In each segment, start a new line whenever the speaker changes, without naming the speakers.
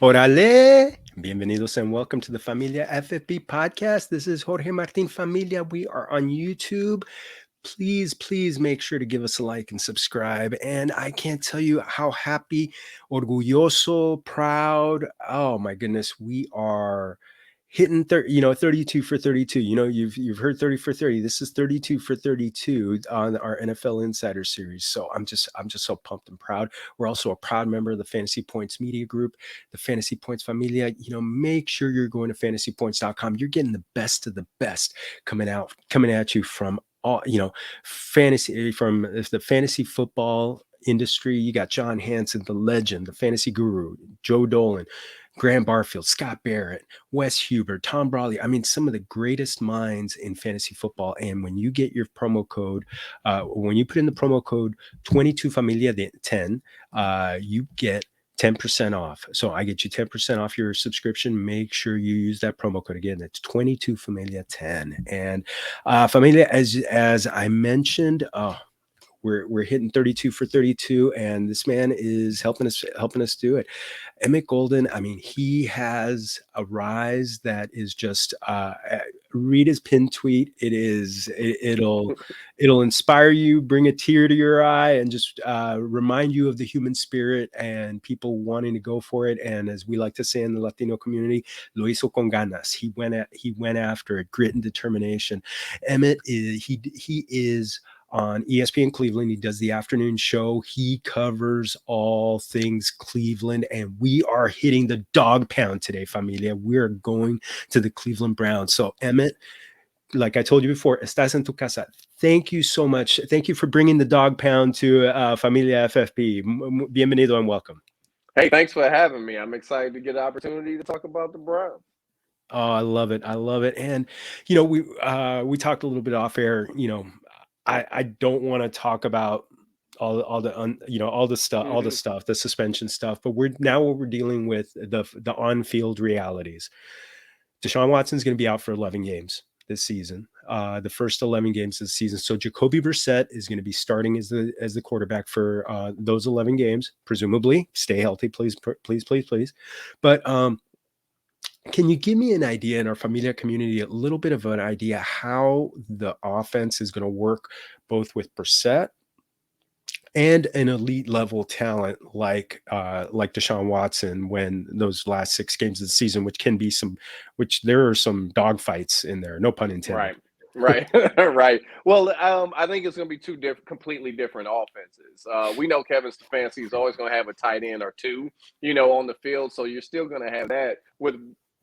Orale! Bienvenidos and welcome to the Familia FFB podcast. This is Jorge Martin Familia. We are on YouTube. Please make sure to give us a like and subscribe. And I can't tell you how happy, orgulloso, proud. Oh my goodness, we are hitting 32 for 32. You've heard 30 for 30. This is 32 for 32 on our NFL Insider series. So I'm just so pumped and proud. We're also a proud member of the Fantasy Points Media Group, the Fantasy Points Familia. Make sure you're going to fantasypoints.com. You're getting the best of the best coming at you from all, fantasy, from the fantasy football industry. You got John Hansen, the legend, the fantasy guru, Joe Dolan, Graham Barfield, Scott Barrett, Wes Huber, Tom Brawley. I mean, some of the greatest minds in fantasy football. And when you get your promo code, when you put in the promo code 22Familia10, you get 10% off. So I get you 10% off your subscription. Make sure you use that promo code again. That's 22Familia10. And Familia, as I mentioned, we're hitting 32 for 32, and this man is helping us do it. Emmett Golden, I mean, he has a rise that is just read his pin tweet. It'll inspire you, bring a tear to your eye, and just remind you of the human spirit and people wanting to go for it. And as we like to say in the Latino community, lo hizo con ganas. He went after it, grit and determination. Emmett is on ESPN Cleveland. He does the afternoon show. He covers all things Cleveland, and we are hitting the dog pound today, Familia. We're going to the Cleveland Browns. So Emmett, like I told you before, estás en tu casa. Thank you so much. Thank you for bringing the dog pound to Familia FFB. Bienvenido and welcome.
Hey, thanks for having me. I'm excited to get the opportunity to talk about the Browns.
Oh, I love it. And, we talked a little bit off air. I don't want to talk about all the stuff, the suspension stuff, but we're dealing with the on-field realities. Deshaun Watson's going to be out for 11 games this season, the first 11 games this season. So Jacoby Brissett is going to be starting as the quarterback for those 11 games, presumably. Stay healthy, please. But can you give me an idea, in our Familia community, a little bit of an idea how the offense is going to work, both with Brissett and an elite level talent like Deshaun Watson, when those last 6 games of the season, which there are some dogfights in there, no pun intended.
Right. Right. Well, I think it's going to be two completely different offenses. We know Kevin Stefanski is always going to have a tight end or two, on the field. So you're still going to have that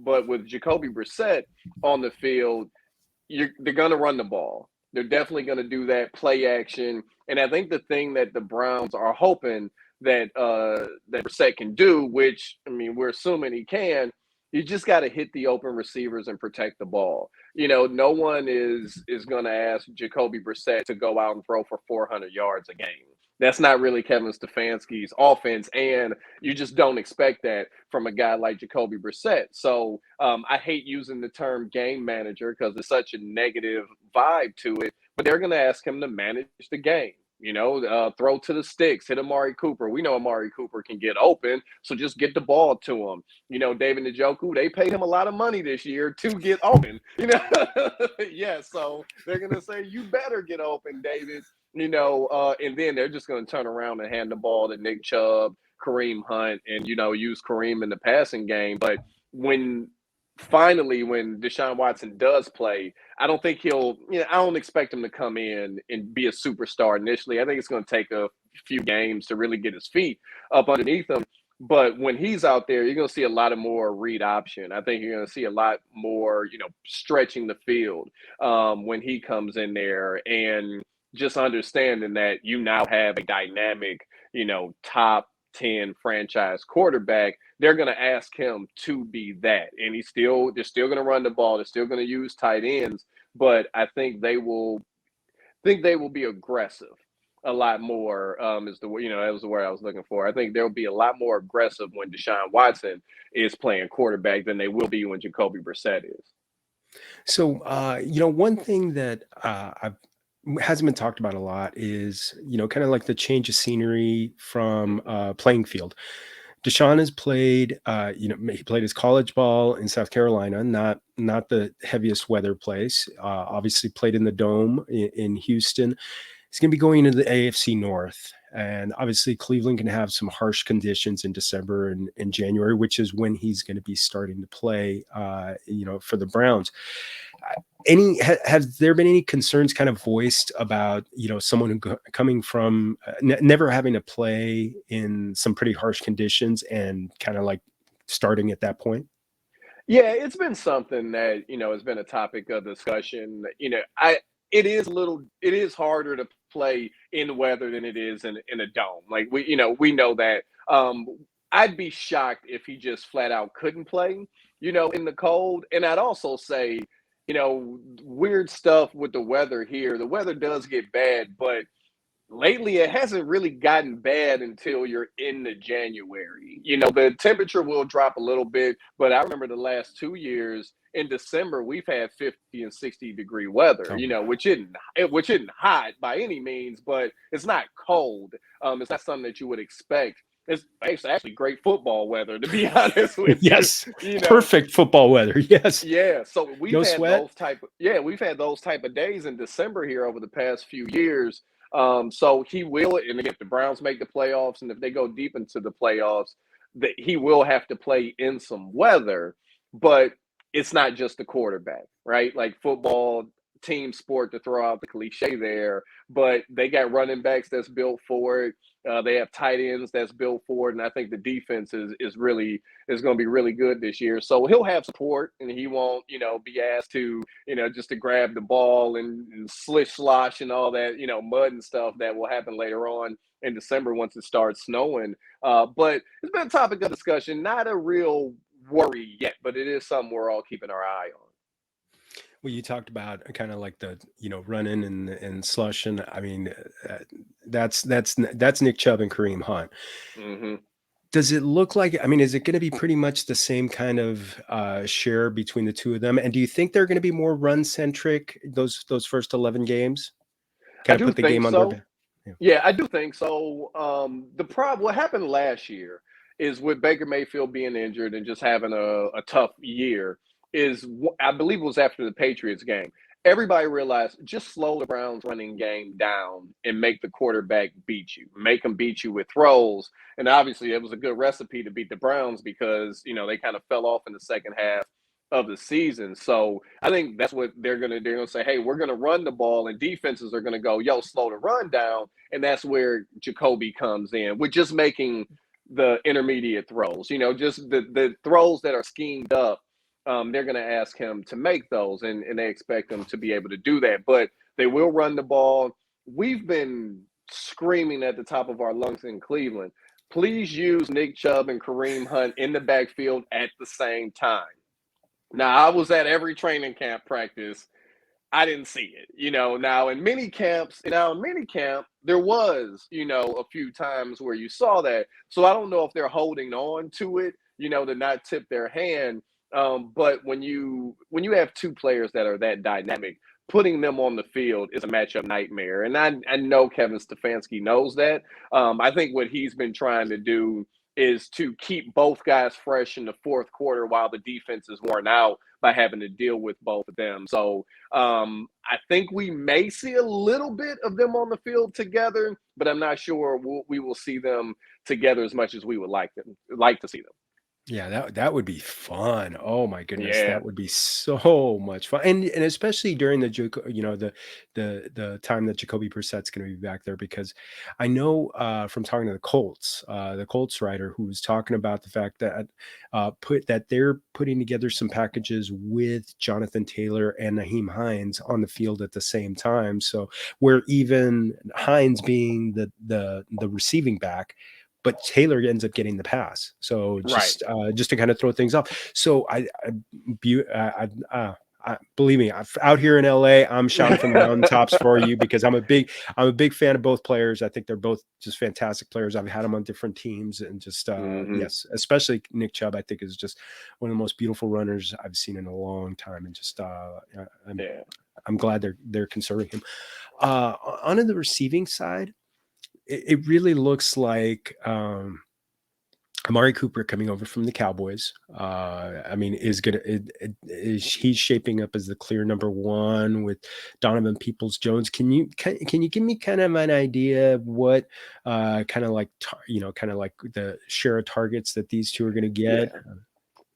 but with Jacoby Brissett on the field, they're going to run the ball. They're definitely going to do that play action. And I think the thing that the Browns are hoping that Brissett can do, which, I mean, we're assuming he can, you just got to hit the open receivers and protect the ball. No one is going to ask Jacoby Brissett to go out and throw for 400 yards a game. That's not really Kevin Stefanski's offense, and you just don't expect that from a guy like Jacoby Brissett. So I hate using the term game manager because it's such a negative vibe to it, but they're going to ask him to manage the game. Throw to the sticks, hit Amari Cooper. We know Amari Cooper can get open, so just get the ball to him. David Njoku, they paid him a lot of money this year to get open. Yeah, so they're going to say, you better get open, David. And then they're just going to turn around and hand the ball to Nick Chubb, Kareem Hunt, and, use Kareem in the passing game. But when Deshaun Watson does play, I don't think I don't expect him to come in and be a superstar initially. I think it's going to take a few games to really get his feet up underneath him. But when he's out there, you're going to see a lot of more read option. I think you're going to see a lot more, stretching the field when he comes in there, and just understanding that you now have a dynamic, top 10 franchise quarterback. They're going to ask him to be that. And they're still going to run the ball. They're still going to use tight ends, but I think they will be aggressive a lot more, is the way, that was the word I was looking for. I think they'll be a lot more aggressive when Deshaun Watson is playing quarterback than they will be when Jacoby Brissett is.
So, one thing that hasn't been talked about a lot is, kind of like the change of scenery from playing field. Deshaun has played, he played his college ball in South Carolina, not the heaviest weather place. Obviously played in the Dome in Houston. He's going to be going into the AFC North. And obviously Cleveland can have some harsh conditions in December and January, which is when he's going to be starting to play, for the Browns. Have there been any concerns kind of voiced about someone who coming from never having to play in some pretty harsh conditions and kind of like starting at that point?
Yeah, it's been something that, has been a topic of discussion. It is harder to play in weather than it is in a dome. Like we know that. I'd be shocked if he just flat out couldn't play, in the cold. And I'd also say, weird stuff with the weather here. The weather does get bad, but lately it hasn't really gotten bad until you're into January. The temperature will drop a little bit, but I remember the last 2 years in December we've had 50 and 60-degree weather, which isn't hot by any means, but it's not cold. It's not something that you would expect. It's actually great football weather, to be honest with you.
Yes, perfect football weather. Yes.
Yeah, so
No sweat.
we've had those type of days in December here over the past few years. So he will, and if the Browns make the playoffs and if they go deep into the playoffs, that he will have to play in some weather, but it's not just the quarterback, right? Like football, team sport, to throw out the cliche there, but they got running backs that's built for it. They have tight ends that's built for it, and I think the defense is going to be really good this year. So he'll have support, and he won't, be asked to, just to grab the ball and slish slosh and all that, mud and stuff that will happen later on in December once it starts snowing. But it's been a topic of discussion, not a real worry yet, but it is something we're all keeping our eye on.
Well, you talked about kind of like the running and slush, and I mean that's Nick Chubb and Kareem Hunt.
Mm-hmm.
Does it look like? I mean, is it going to be pretty much the same kind of share between the two of them? And do you think they're going to be more run centric those first 11 games?
I
Kind of
do
put the
think
game on their
so.
back. Yeah.
Yeah, I do think so. What happened last year is with Baker Mayfield being injured and just having a tough year I believe it was after the Patriots game. Everybody realized just slow the Browns running game down and make the quarterback beat you, make them beat you with throws. And obviously it was a good recipe to beat the Browns because, they kind of fell off in the second half of the season. So I think that's what they're going to do. They're going to say, hey, we're going to run the ball, and defenses are going to go, yo, slow the run down. And that's where Jacoby comes in with just making the intermediate throws, just the throws that are schemed up. They're going to ask him to make those, and they expect him to be able to do that. But they will run the ball. We've been screaming at the top of our lungs in Cleveland, please use Nick Chubb and Kareem Hunt in the backfield at the same time. Now, I was at every training camp practice. I didn't see it, Now in mini camp, there was, a few times where you saw that. So I don't know if they're holding on to it, to not tip their hand. But when you have two players that are that dynamic, putting them on the field is a matchup nightmare. And I know Kevin Stefanski knows that. I think what he's been trying to do is to keep both guys fresh in the fourth quarter while the defense is worn out by having to deal with both of them. So I think we may see a little bit of them on the field together, but I'm not sure we will see them together as much as we would like to see them.
Yeah, that would be fun. Oh my goodness,
Yeah.
that would be so much fun, and especially during the time that Jacoby Brissett's going to be back there, because I know from talking to the Colts writer who was talking about the fact that they're putting together some packages with Jonathan Taylor and Naheem Hines on the field at the same time, so where even Hines being the receiving back, but Taylor ends up getting the pass. So
Right.
just to kind of throw things off. So believe me, out here in LA, I'm shouting from the mountaintops for you because I'm a big fan of both players. I think they're both just fantastic players. I've had them on different teams, and just yes, especially Nick Chubb, I think is just one of the most beautiful runners I've seen in a long time. And just I'm glad they're conserving him. On the receiving side, it really looks like Amari Cooper coming over from the Cowboys. I mean, he's shaping up as the clear number one with Donovan Peoples-Jones. Can you give me kind of an idea of what kind of like the share of targets that these two are going to get?
Yeah.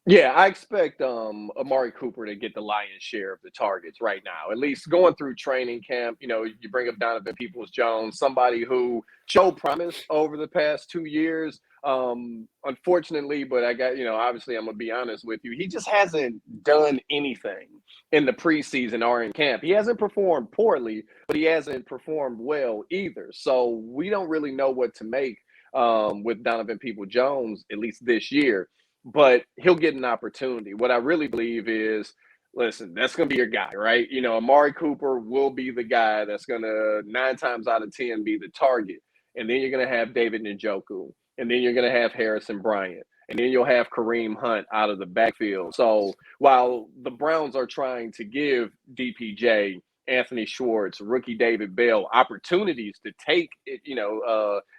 Yeah, I expect Amari Cooper to get the lion's share of the targets right now. At least going through training camp, you bring up Donovan Peoples-Jones, somebody who showed promise over the past 2 years. Unfortunately, but obviously I'm gonna be honest with you, he just hasn't done anything in the preseason or in camp. He hasn't performed poorly, but he hasn't performed well either. So we don't really know what to make with Donovan Peoples-Jones, at least this year, but he'll get an opportunity. What I really believe is, listen, that's going to be your guy, right? Amari Cooper will be the guy that's going to 9 times out of 10 be the target. And then you're going to have David Njoku. And then you're going to have Harrison Bryant. And then you'll have Kareem Hunt out of the backfield. So while the Browns are trying to give DPJ, Anthony Schwartz, rookie David Bell opportunities to take,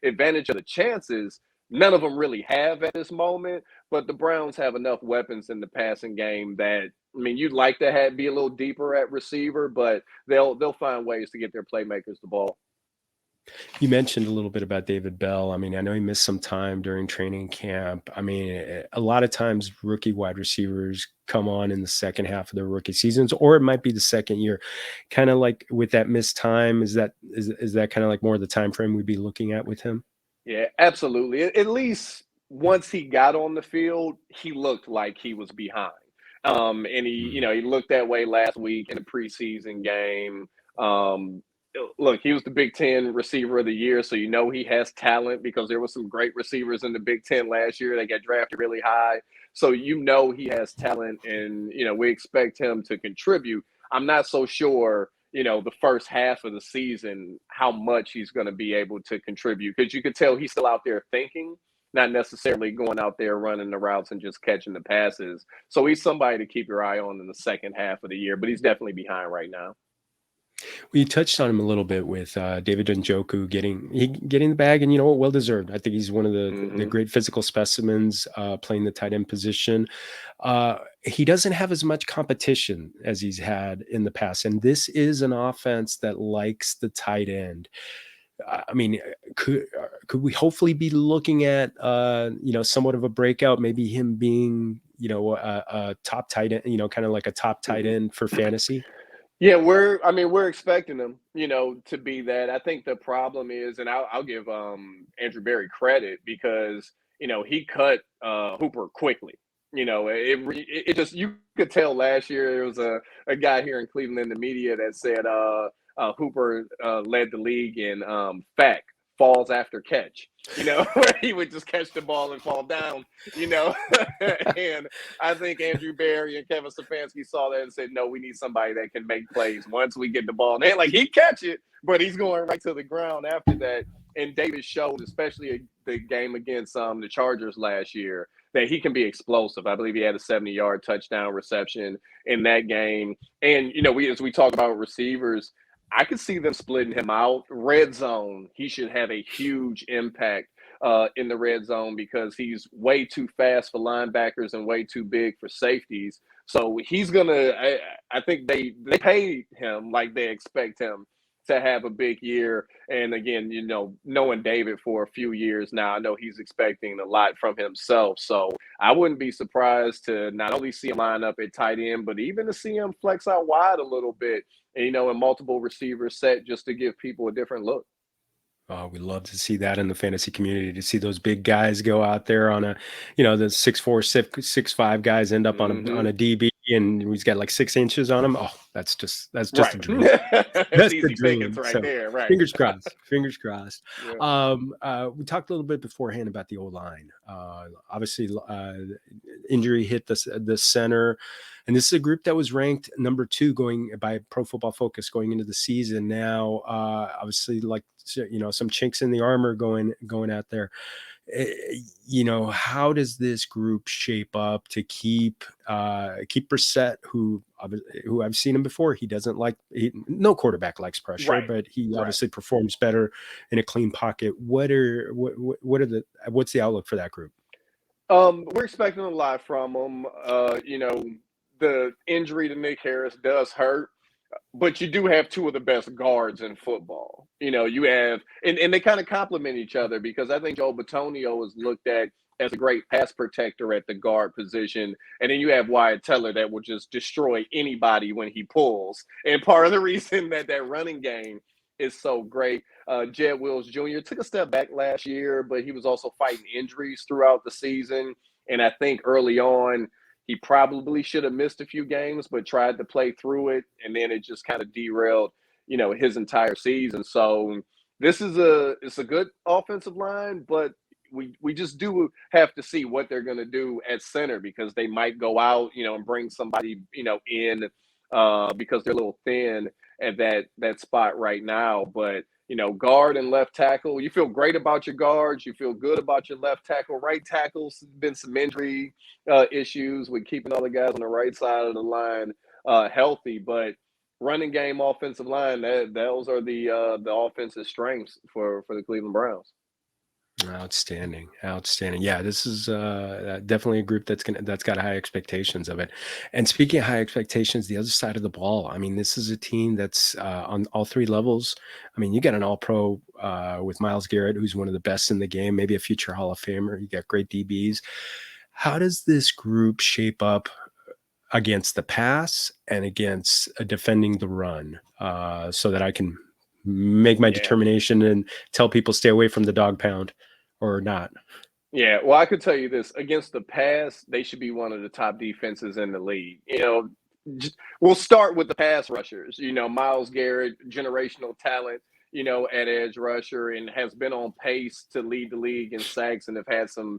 advantage of the chances, none of them really have at this moment. But the Browns have enough weapons in the passing game that, I mean, you'd like to be a little deeper at receiver, but they'll find ways to get their playmakers the ball.
You mentioned a little bit about David Bell. I mean, I know he missed some time during training camp. I mean, a lot of times rookie wide receivers come on in the second half of their rookie seasons, or it might be the second year. Kind of like with that missed time, is that kind of like more of the time frame we'd be looking at with him?
Yeah, absolutely. At least once he got on the field, he looked like he was behind. And he looked that way last week in a preseason game. Look, he was the Big Ten receiver of the year, so he has talent because there were some great receivers in the Big Ten last year. They got drafted really high. So he has talent, and we expect him to contribute. I'm not so sure, the first half of the season, how much he's going to be able to contribute, because you could tell he's still out there thinking, not necessarily going out there running the routes and just catching the passes. So he's somebody to keep your eye on in the second half of the year, but he's definitely behind right now.
Well, you touched on him a little bit with David Njoku getting the bag, and well deserved. I think he's one of the great physical specimens playing the tight end position. He doesn't have as much competition as he's had in the past, and this is an offense that likes the tight end. I mean, could we hopefully be looking at somewhat of a breakout? Maybe him being a top tight end, kind of like a top tight end for fantasy.
Yeah, we're expecting him, to be that. I think the problem is, and I'll give Andrew Berry credit because he cut Hooper quickly. It just, you could tell last year there was a guy here in Cleveland in the media that said Hooper led the league in falls after catch, where he would just catch the ball and fall down, and I think Andrew Berry and Kevin Stefanski saw that and said, no, we need somebody that can make plays once we get the ball. And like, he catch it, but he's going right to the ground after that. And Davis showed, especially the game against the Chargers last year, that he can be explosive. I believe he had a 70-yard touchdown reception in that game. And, as we talk about receivers, I could see them splitting him out. Red zone, he should have a huge impact in the red zone because he's way too fast for linebackers and way too big for safeties. So he's going to – I think they pay him like they expect him to have a big year. And again, knowing David for a few years now, I know he's expecting a lot from himself. So I wouldn't be surprised to not only see him line up at tight end, but even to see him flex out wide a little bit, and, in multiple receiver set, just to give people a different look.
Oh, we love to see that in the fantasy community, to see those big guys go out there on the 6'4", 6'5" guys end up on a DB, and he's got like 6 inches on him. Oh, that's just
right.
a dream. That's
easy pickings right there. Right.
Fingers crossed. Fingers crossed.
Yeah.
We talked a little bit beforehand about the O-line. Obviously, injury hit the center. And this is a group that was ranked number 2 going by Pro Football Focus going into the season. Now, obviously, some chinks in the armor going out there. How does this group shape up to keep Brissett, who I've seen him before? He doesn't no quarterback likes pressure,
right.
but he obviously performs better in a clean pocket. What's the outlook for that group?
We're expecting a lot from him. The injury to Nick Harris does hurt, but you do have two of the best guards in football. You have, and they kind of complement each other because I think Joe Bitonio is looked at as a great pass protector at the guard position. And then you have Wyatt Teller that will just destroy anybody when he pulls. And part of the reason that running game is so great. Jed Wills Jr. took a step back last year, but he was also fighting injuries throughout the season. And I think early on, he probably should have missed a few games, but tried to play through it. And then it just kind of derailed, his entire season. So it's a good offensive line, but we just do have to see what they're going to do at center because they might go out, and bring somebody, in because they're a little thin at that spot right now. But, guard and left tackle, you feel great about your guards. You feel good about your left tackle. Right tackle's been some injury issues with keeping all the guys on the right side of the line healthy. But running game, offensive line, those are the offensive strengths for the Cleveland Browns.
Outstanding. Yeah, this is definitely a group that's got high expectations of it. And speaking of high expectations, the other side of the ball, I mean, this is a team that's on all three levels. I mean, you got an All-Pro with Myles Garrett, who's one of the best in the game, maybe a future Hall of Famer. You got great DBs. How does this group shape up against the pass and against defending the run, so that I can make my determination and tell people stay away from the dog pound or not?
Yeah, well, I could tell you this. Against the pass, they should be one of the top defenses in the league. We'll start with the pass rushers. Myles Garrett, generational talent, at edge rusher, and has been on pace to lead the league in sacks and have had some,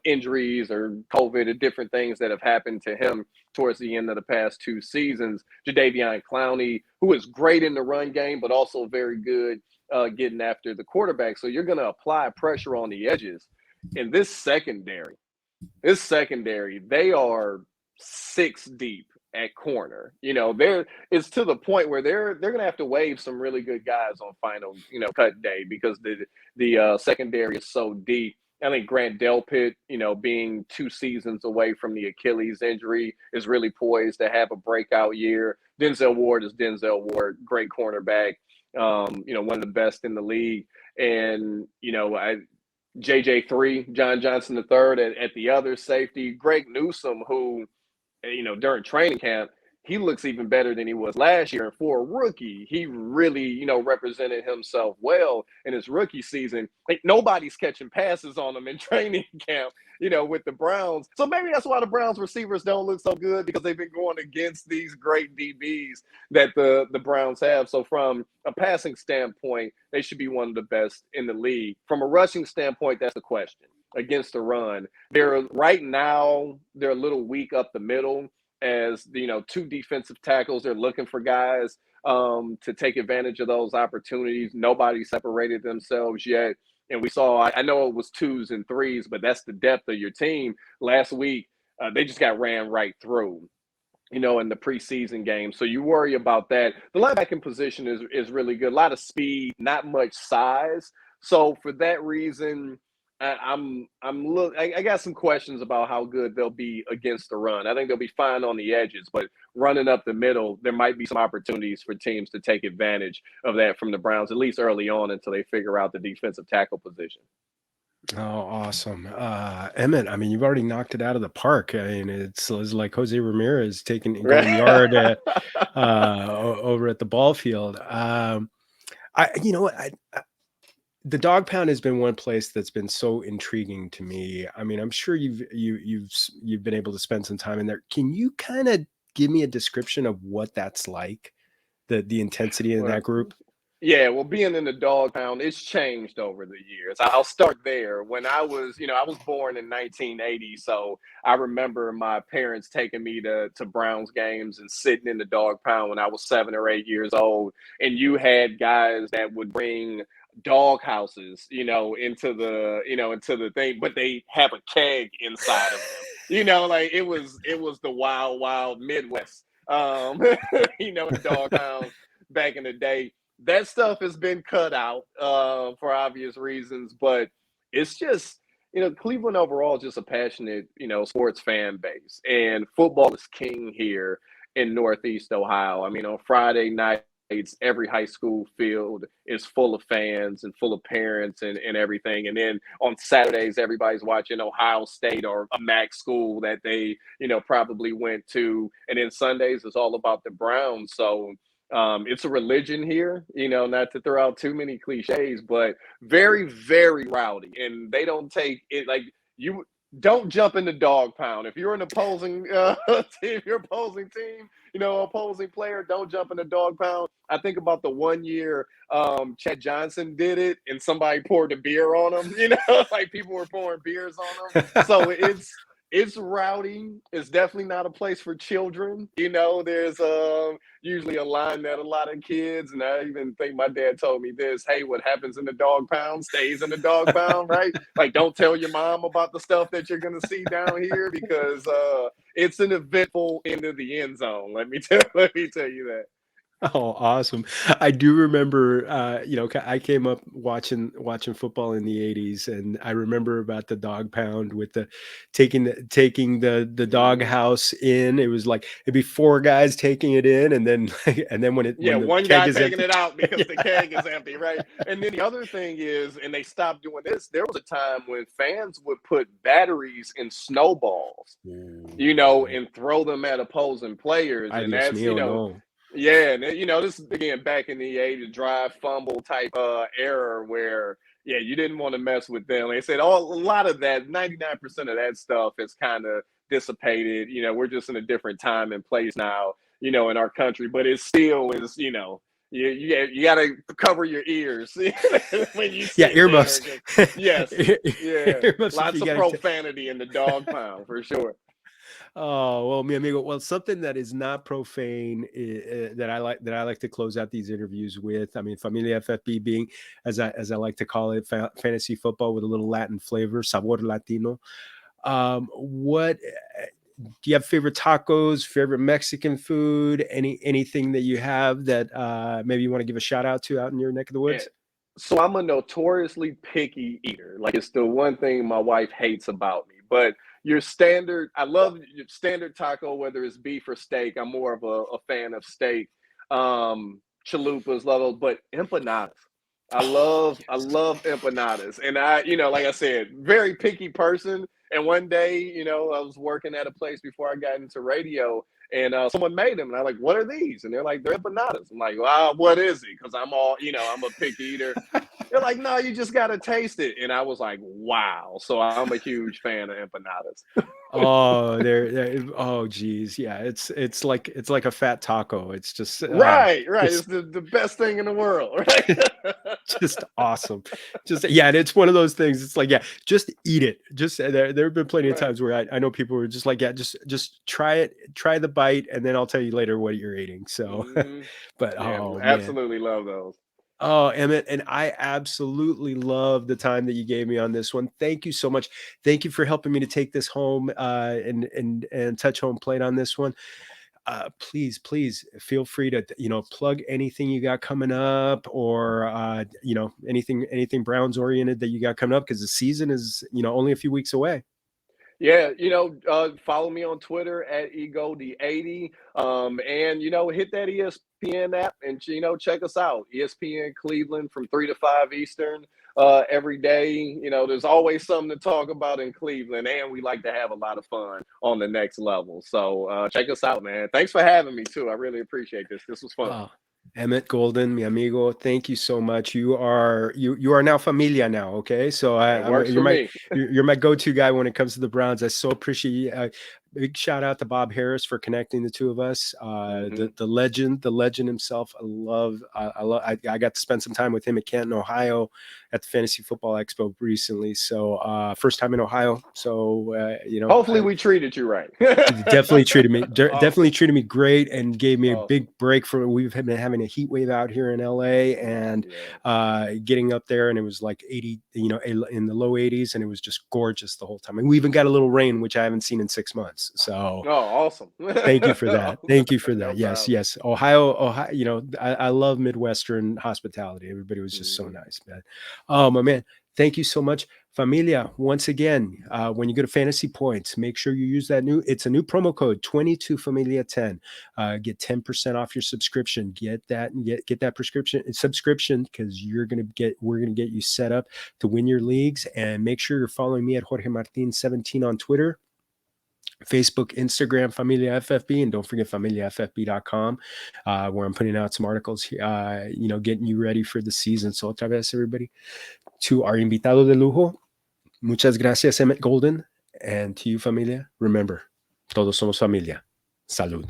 injuries or COVID or different things that have happened to him towards the end of the past two seasons. Jadeveon Clowney, who is great in the run game, but also very good getting after the quarterback. So you're going to apply pressure on the edges. In this secondary, they are 6 deep at corner. It's to the point where they're going to have to waive some really good guys on final, cut day because the secondary is so deep. I think Grant Delpit, being 2 seasons away from the Achilles injury, is really poised to have a breakout year. Denzel Ward is Denzel Ward, great cornerback, one of the best in the league. And, JJ3, John Johnson III at the other safety. Greg Newsome, who, during training camp, he looks even better than he was last year. And for a rookie, he really, represented himself well in his rookie season. Like, nobody's catching passes on him in training camp, with the Browns. So maybe that's why the Browns receivers don't look so good, because they've been going against these great DBs that the Browns have. So from a passing standpoint, they should be one of the best in the league. From a rushing standpoint, that's the question. Against the run, right now they're a little weak up the middle. As 2 defensive tackles, they're looking for guys to take advantage of those opportunities. Nobody separated themselves yet. And we saw, I know it was 2s and 3s, but that's the depth of your team. Last week, they just got ran right through, in the preseason game. So you worry about that. The linebacking position is really good. A lot of speed, not much size. So for that reason, I got some questions about how good they'll be against the run. I think they'll be fine on the edges, but running up the middle, there might be some opportunities for teams to take advantage of that from the Browns, at least early on, until they figure out the defensive tackle position.
Oh, awesome. Emmett, I mean, you've already knocked it out of the park. I mean, it's like Jose Ramirez going yard over at the ball field. The dog pound has been one place that's been so intriguing to me. I mean, I'm sure you've been able to spend some time in there. Can you kind of give me a description of what that's like, the intensity in that group?
Yeah, well, being in the dog pound, it's changed over the years. I'll start there. When I was born in 1980, so I remember my parents taking me to Browns games and sitting in the dog pound when I was 7 or 8 years old. And you had guys that would bring dog houses, into the thing, but they have a keg inside of them. Like it was the wild Midwest, dog pound back in the day. That stuff has been cut out for obvious reasons, but it's just Cleveland overall is just a passionate, sports fan base, and football is king here in Northeast Ohio. I mean, on Friday nights, every high school field is full of fans and full of parents and everything. And then on Saturdays, everybody's watching Ohio State or a MAC school that they, probably went to. And then Sundays is all about the Browns. So it's a religion here, not to throw out too many cliches, but very, very rowdy. And they don't take it like you don't jump in the dog pound. If you're an opposing team, your opposing team, opposing player, don't jump in the dog pound. I think about the one year Chet Johnson did it and somebody poured a beer on him, like people were pouring beers on him. So it's rowdy. It's definitely not a place for children. There's usually a line that a lot of kids, and I even think my dad told me this, hey, what happens in the dog pound stays in the dog pound, right? Like, don't tell your mom about the stuff that you're going to see down here because it's an eventful end of the end zone. Let me tell you that.
Oh, awesome. I do remember, I came up watching football in the 80s, and I remember about the dog pound with the taking the dog house in. It was like it'd be four guys taking it in, and then when
one guy taking
empty,
it out because the keg is empty, right? And then the other thing is, and they stopped doing this, there was a time when fans would put batteries in snowballs, and throw them at opposing players.
Ay,
And
Dios
that's,
mío, no.
yeah, and this is again back in the 80s, drive fumble type era where you didn't want to mess with them. They said a lot of that, 99% of that stuff has kind of dissipated. We're just in a different time and place now, in our country, but it still is, you got to cover your ears when you sit
earmuffs.
there. Yes,
Earmuffs,
lots of profanity in the dog pound for sure.
Oh, well, mi amigo. Well, something that is not profane that I like to close out these interviews with. I mean, Familia FFB being, as I like to call it, fantasy football with a little Latin flavor, sabor latino. What do you have favorite tacos, favorite Mexican food, anything that you have that maybe you want to give a shout out to out in your neck of the woods?
So I'm a notoriously picky eater. Like, it's the one thing my wife hates about me. But I love your standard taco, whether it's beef or steak. I'm more of a fan of steak. Chalupas, love, but empanadas. I love empanadas. And like I said, very picky person. And one day, I was working at a place before I got into radio, and someone made them. And I'm like, what are these? And they're like, they're empanadas. I'm like, wow, what is it? Because I'm all, I'm a picky eater. They're like, no, you just got to taste it. And I was like, wow. So I'm a huge fan of empanadas.
Oh, oh, geez. Yeah. It's like a fat taco. It's just,
right. It's the best thing in the world. Right.
Just awesome. And it's one of those things. It's like, just eat it. Just there have been plenty of times where I know people were just like, just try it, try the bite, and then I'll tell you later what you're eating. So, but
absolutely love those.
Oh, Emmett, and I absolutely love the time that you gave me on this one. Thank you so much. Thank you for helping me to take this home and touch home plate on this one. Please feel free to plug anything you got coming up, or anything Browns oriented that you got coming up, because the season is only a few weeks away.
Yeah, follow me on Twitter at EGOD80, and hit that ESPN app and check us out. ESPN Cleveland from 3 to 5 Eastern every day. There's always something to talk about in Cleveland, and we like to have a lot of fun on the next level. So check us out, man. Thanks for having me too. I really appreciate this. This was fun.
Emmett Golden, mi amigo, thank you so much. You are now familia now, okay? So you're my go-to guy when it comes to the Browns. I so appreciate big shout out to Bob Harris for connecting the two of us. The legend himself. I got to spend some time with him at Canton, Ohio, at the Fantasy Football Expo recently. So first time in Ohio. So
hopefully we treated you right.
Definitely treated me definitely treated me great, and gave me a big break from. We've been having a heat wave out here in LA, and getting up there, and it was like 80, in the low 80s, and it was just gorgeous the whole time. And we even got a little rain, which I haven't seen in 6 months. So
awesome.
Thank you for that. Thank you for that.
No
yes. Ohio, I love Midwestern hospitality. Everybody was just so nice, man. Oh, my man. Thank you so much, Familia. Once again, when you go to Fantasy Points, make sure you use it's a new promo code 22Familia10. Get 10% off your subscription. Get that and get that subscription because we're gonna get you set up to win your leagues. And make sure you're following me at Jorge Martin 17 on Twitter, Facebook, Instagram, Familia FFB, and don't forget FamiliaFFB.com, where I'm putting out some articles, getting you ready for the season. So otra vez, everybody, to our invitado de lujo, muchas gracias, Emmett Golden, and to you, Familia, remember, todos somos familia. Salud.